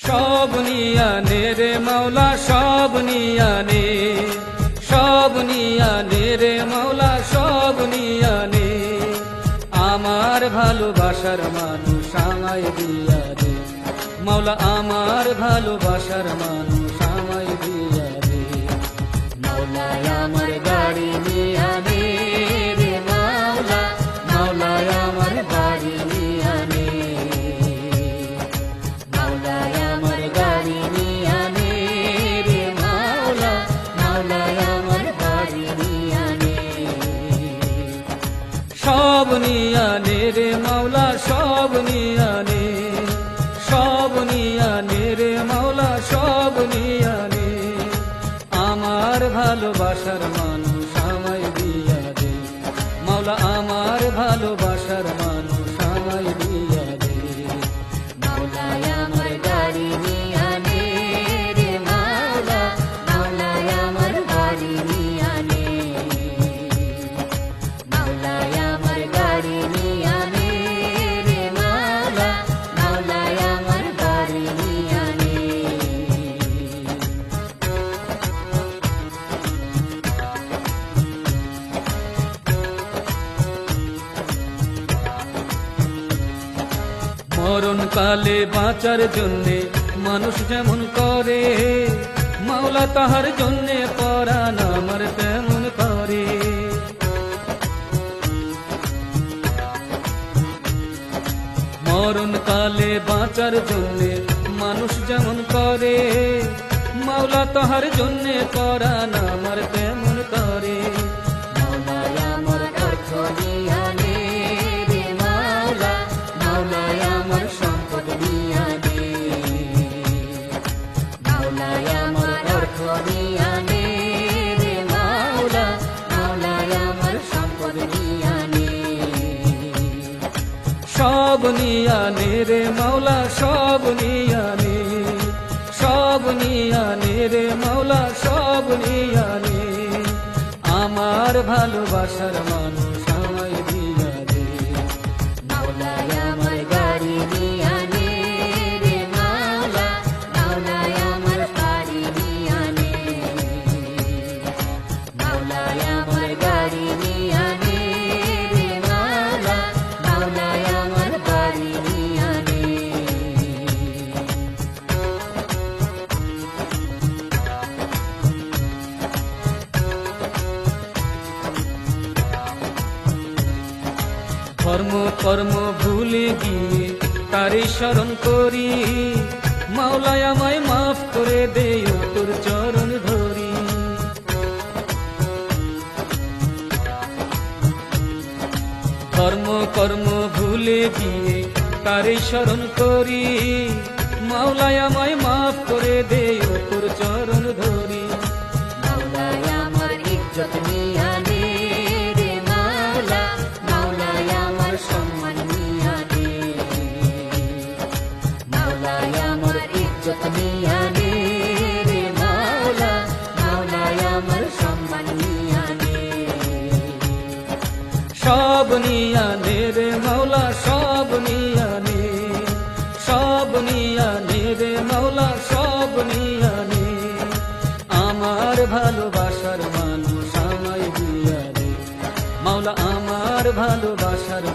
সব নিয়ানে রে মাওলা সব নিয়ানে, সব নিয়ানে রে মাওলা সব নিয়ানে। আমার ভালোবাসার মানুষ আমায় দিয়া রে মাওলা, আমার ভালোবাসার মানুষ আমায় দিয়া রে মাওলা। আমার গাড়ি নিয়ানে রে মাওলা, মাওলা আমার গাড়ি নিয়ানে, মাওলা আমার গাড়ি নিয়ানে রে মাওলা, মাওলা আমার গাড়ি নিয়ানে। সব নিয়ানে রে মাওলা সব নিয়ানে, সব নিয়ানে রে মাওলা সব নিয়ানে। আমার ভালোবাসার মানুষ আমায় দিয়া দে মাওলা, আমার ভালোবাসার মানুষ আমায় দিয়া দে মাওলা। আমার গাড়ি নিয়ানে রে মাওলা, মাওলা আমার গাড়ি নিয়ানে, মাওলা আমার গাড়ি নিয়ানে রে মাওলা, মাওলা আমার গাড়ি নিয়ানে। মরণ কালে বাঁচার জন্যে মানুষ যেমন করে, মাওলা তাহার জন্যে পরাণ আমার তেমন করে। মরণ কালে বাঁচার জন্যে মানুষ যেমন করে, মাওলা তাহার জন্যে পরাণ আমার তেমন করে। মাওলা আমার অর্থ নিয়ানে রে মাওলা, মাওলা আমার সম্পদ নিয়ানে, মাওলা আমার অর্থ নিয়ানে রে মাওলা, মাওলা আমার সম্পদ নিয়ানে। সব নিয়ানে রে মাওলা সব নিয়ানে, সব নিয়ানে রে মাওলা সব নিয়ানে। আমার ভালোবাসার মানুষ আমায় দিয়া দে মাওলা। আমার গাড়ি নিয়ানে রে মাওলা, মাওলা আমার গাড়ি নিয়ানে, মাওলা আমার গাড়ি নিয়ানে রে মাওলা, মাওলা আমার গাড়ি নিয়ানে। ধর্ম কর্ম ভুলে গিয়ে তারে স্মরণ করি, মাওলা আমায় মাফ করে দে ও তোর চরণ ধরি। ধর্ম কর্ম ভুলে গিয়ে তারে স্মরণ করি, মাওলা আমায় মাফ করে দে ও তোর চরণ ধরি। মাওলা আমার ইজ্জত নিয়ানে রে মাওলা, মাওলা আমার সম্মান নিয়ানে, মাওলা আমার ইজ্জত নিয়ানে রে মাওলা, মাওলা আমার সম্মান নিয়ানে। সব নিয়ানে রে মাওলা সব নিয়ানে, সব নিয়ানে রে মাওলা সব নিয়ানে। আমার ভালোবাসার মানুষ আমায় দিয়া দে মাওলা, আমার ভালোবাসার